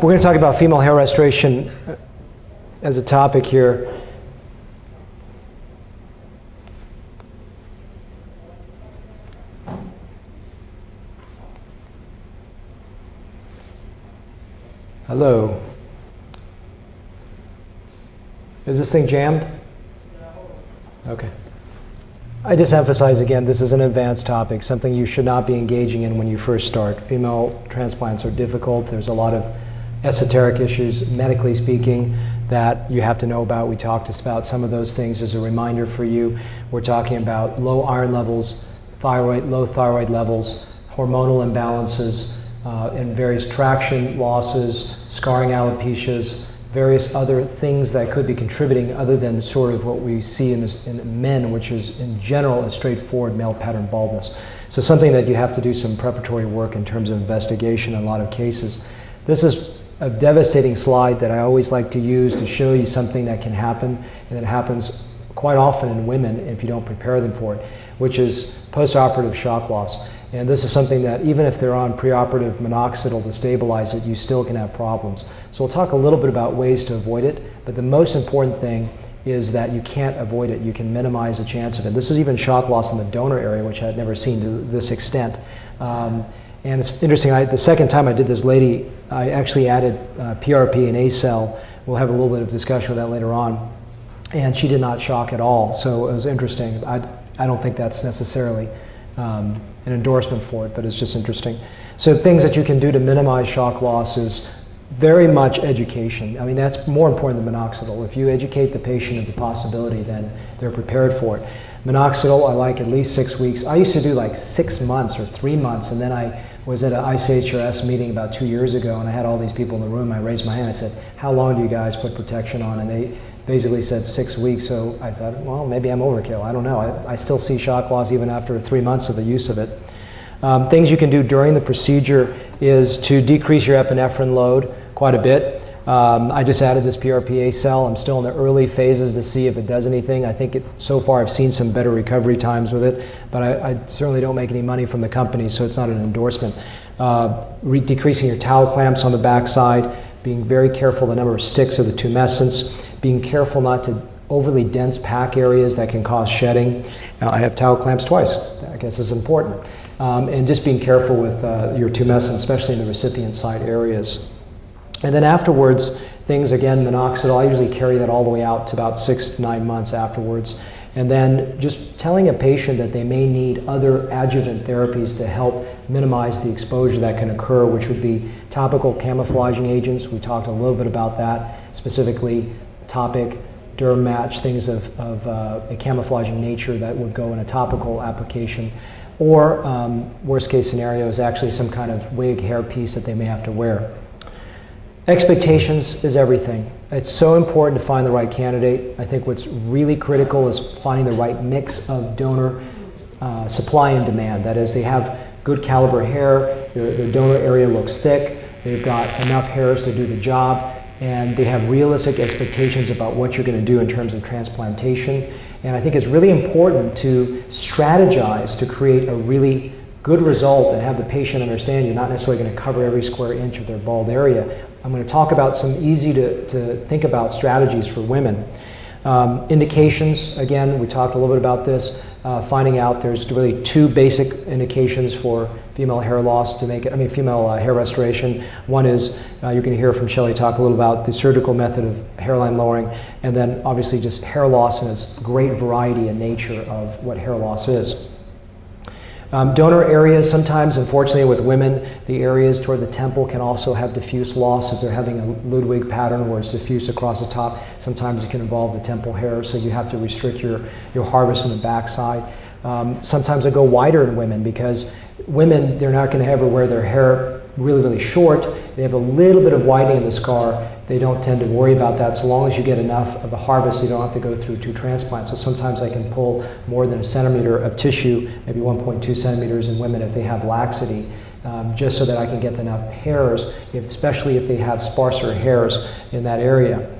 We're going to talk about female hair restoration as a topic here. Hello. Is this thing jammed? Okay. I just emphasize again, this is an advanced topic, something you should not be engaging in when you first start. Female transplants are difficult. There's a lot of esoteric issues, medically speaking, that you have to know about. We talked about some of those things as a reminder for you. We're talking about low iron levels, low thyroid levels, hormonal imbalances, and various traction losses, scarring alopecias, various other things that could be contributing other than sort of what we see in men, which is in general a straightforward male pattern baldness. So something that you have to do some preparatory work in terms of investigation in a lot of cases. This is a devastating slide that I always like to use to show you something that can happen, and it happens quite often in women if you don't prepare them for it, which is postoperative shock loss. And this is something that even if they're on preoperative minoxidil to stabilize it, you still can have problems. So we'll talk a little bit about ways to avoid it, but the most important thing is that you can't avoid it. You can minimize the chance of it. This is even shock loss in the donor area, which I had never seen to this extent. And it's interesting, the second time I did this lady, I actually added PRP and A-cell. We'll have a little bit of discussion with that later on. And she did not shock at all, so it was interesting. I don't think that's necessarily an endorsement for it, but it's just interesting. So things that you can do to minimize shock loss is very much education. I mean, that's more important than minoxidil. If you educate the patient of the possibility, then they're prepared for it. Minoxidil, I like at least 6 weeks. I used to do like 6 months or 3 months, and then I was at an ICHRS meeting about 2 years ago, and I had all these people in the room. I raised my hand. I said, how long do you guys put protection on? And they basically said 6 weeks. So I thought, well, maybe I'm overkill. I don't know. I still see shock loss even after 3 months of the use of it. Things you can do during the procedure is to decrease your epinephrine load quite a bit. I just added this PRPA cell. I'm still in the early phases to see if it does anything. I think so far I've seen some better recovery times with it, but I certainly don't make any money from the company, so it's not an endorsement. Decreasing your towel clamps on the backside, being very careful the number of sticks of the tumescence, being careful not to overly dense pack areas that can cause shedding. I have towel clamps twice. I guess it's important. And just being careful with your tumescence, especially in the recipient side areas. And then afterwards, things again, minoxidil, I usually carry that all the way out to about 6 to 9 months afterwards. And then just telling a patient that they may need other adjuvant therapies to help minimize the exposure that can occur, which would be topical camouflaging agents. We talked a little bit about that, specifically Topic, derm match, things of a camouflaging nature that would go in a topical application. Or worst case scenario is actually some kind of wig hair piece that they may have to wear. Expectations is everything. It's so important to find the right candidate. I think what's really critical is finding the right mix of donor supply and demand. That is, they have good caliber hair, their donor area looks thick, they've got enough hairs to do the job, and they have realistic expectations about what you're going to do in terms of transplantation. And I think it's really important to strategize to create a really good result and have the patient understand you're not necessarily going to cover every square inch of their bald area. I'm going to talk about some easy to think about strategies for women. Indications, again, we talked a little bit about this, finding out there's really 2 basic indications for female hair loss to make it, female hair restoration. One is, you're going to hear from Shelley talk a little about the surgical method of hairline lowering, and then obviously just hair loss and its great variety and nature of what hair loss is. Donor areas, sometimes, unfortunately, with women, the areas toward the temple can also have diffuse loss if they're having a Ludwig pattern where it's diffuse across the top. Sometimes it can involve the temple hair, so you have to restrict your harvest in the backside. Sometimes I go wider in women because women, they're not going to ever wear their hair really, really short. They have a little bit of widening of the scar. They don't tend to worry about that so long as you get enough of a harvest, you don't have to go through 2 transplants. So sometimes I can pull more than 1 centimeter of tissue, maybe 1.2 centimeters in women if they have laxity, just so that I can get enough hairs, especially if they have sparser hairs in that area.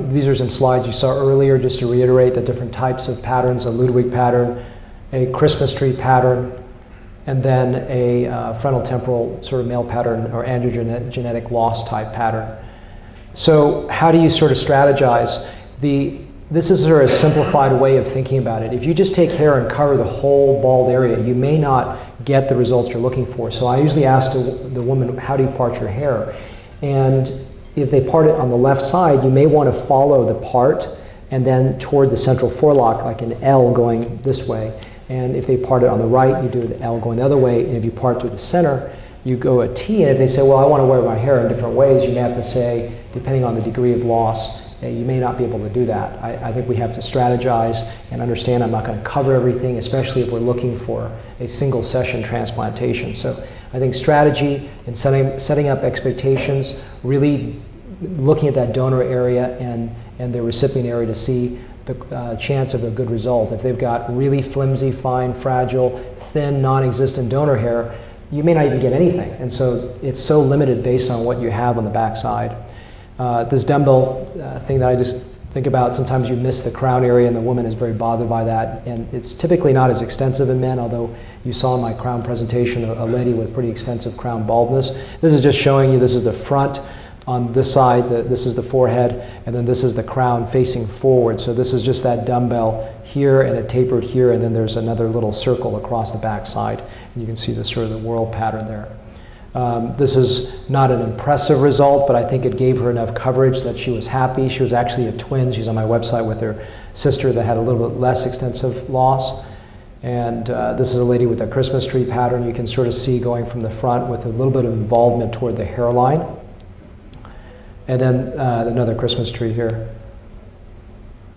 These are some slides you saw earlier, just to reiterate the different types of patterns: a Ludwig pattern, a Christmas tree pattern, and then a frontal temporal sort of male pattern or androgenetic loss type pattern. So how do you sort of strategize? This is sort of a simplified way of thinking about it. If you just take hair and cover the whole bald area, you may not get the results you're looking for. So I usually ask the woman, how do you part your hair? And if they part it on the left side, you may want to follow the part and then toward the central forelock, like an L going this way. And if they part it on the right, you do the L going the other way. And if you part through the center, you go a T. And if they say, well, I want to wear my hair in different ways, you may have to say, depending on the degree of loss, you may not be able to do that. I think we have to strategize and understand I'm not going to cover everything, especially if we're looking for a single session transplantation. So I think strategy and setting up expectations, really looking at that donor area and the recipient area to see the chance of a good result. If they've got really flimsy, fine, fragile, thin, non-existent donor hair, you may not even get anything. And so it's so limited based on what you have on the backside. This dumbbell thing that I just think about, sometimes you miss the crown area and the woman is very bothered by that. And it's typically not as extensive in men, although you saw in my crown presentation a lady with pretty extensive crown baldness. This is just showing you this is the front on this side, this is the forehead, and then this is the crown facing forward. So this is just that dumbbell here and it tapered here, and then there's another little circle across the back side. And you can see the sort of the whorl pattern there. This is not an impressive result, but I think it gave her enough coverage that she was happy. She was actually a twin. She's on my website with her sister that had a little bit less extensive loss. And this is a lady with a Christmas tree pattern. You can sort of see going from the front with a little bit of involvement toward the hairline. And then another Christmas tree here.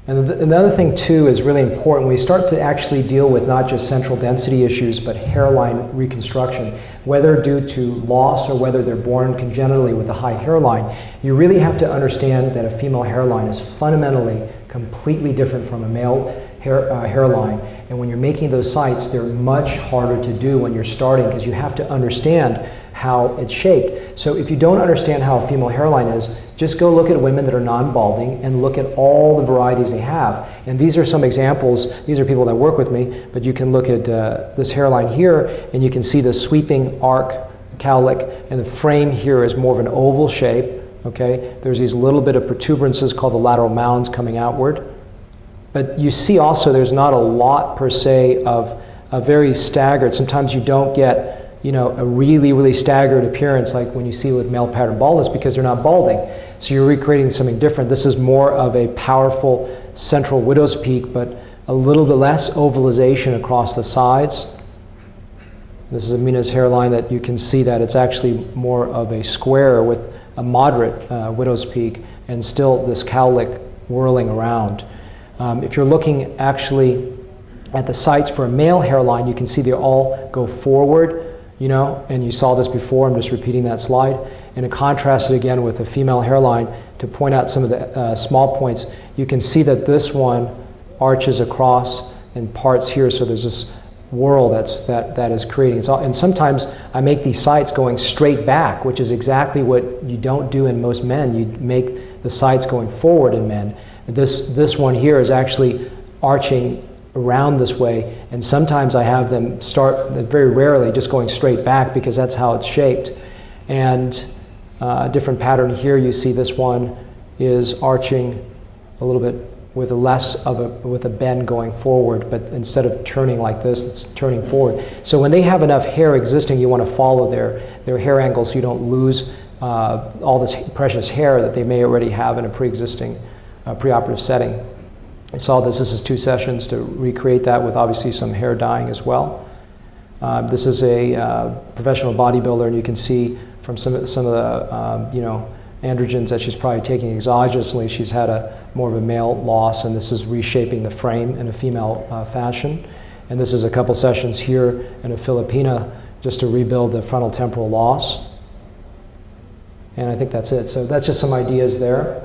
And another thing too is really important. We start to actually deal with not just central density issues, but hairline reconstruction. Whether due to loss or whether they're born congenitally with a high hairline, you really have to understand that a female hairline is fundamentally completely different from a male hairline. And when you're making those sites, they're much harder to do when you're starting because you have to understand how it's shaped. So if you don't understand how a female hairline is, just go look at women that are non-balding and look at all the varieties they have. And these are some examples. These are people that work with me, but you can look at this hairline here and you can see the sweeping arc cowlick, and the frame here is more of an oval shape. Okay, there's these little bit of protuberances called the lateral mounds coming outward. But you see also there's not a lot per se of a very staggered. Sometimes you don't get a really, really staggered appearance like when you see with male pattern baldness because they're not balding. So you're recreating something different. This is more of a powerful central widow's peak, but a little bit less ovalization across the sides. This is Amina's hairline that you can see that it's actually more of a square with a moderate widow's peak and still this cowlick whirling around. If you're looking actually at the sites for a male hairline, you can see they all go forward. And you saw this before, I'm just repeating that slide. And to contrast it again with a female hairline, to point out some of the small points, you can see that this one arches across and parts here, so there's this whorl that is creating. And sometimes I make these sites going straight back, which is exactly what you don't do in most men. You make the sites going forward in men. This one here is actually arching around this way, and sometimes I have them start, very rarely, just going straight back because that's how it's shaped. And a different pattern here, you see this one is arching a little bit with with a bend going forward, but instead of turning like this, it's turning forward. So when they have enough hair existing, you want to follow their hair angle so you don't lose all this precious hair that they may already have in a pre-existing preoperative setting. I saw this is 2 sessions to recreate that with obviously some hair dyeing as well. This is a professional bodybuilder, and you can see from some of the androgens that she's probably taking exogenously, she's had more of a male loss, and this is reshaping the frame in a female fashion. And this is a couple sessions here in a Filipina just to rebuild the frontal temporal loss. And I think that's it. So that's just some ideas there.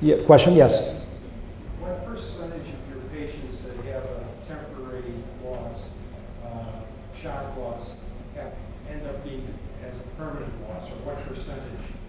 Yeah, question? Yes?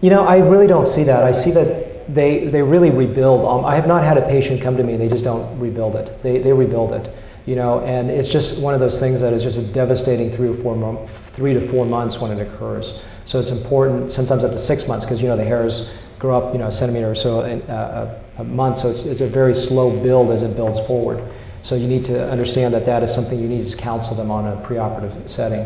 I really don't see that. I see that they really rebuild. I have not had a patient come to me, they just don't rebuild it. They rebuild it. you know, and it's just one of those things that is just a devastating 3 to 4 months when it occurs. So it's important, sometimes up to 6 months, because you know the hairs grow up, you know, a centimeter or so a month, so it's a very slow build as it builds forward. So you need to understand that that is something you need to counsel them on a preoperative setting.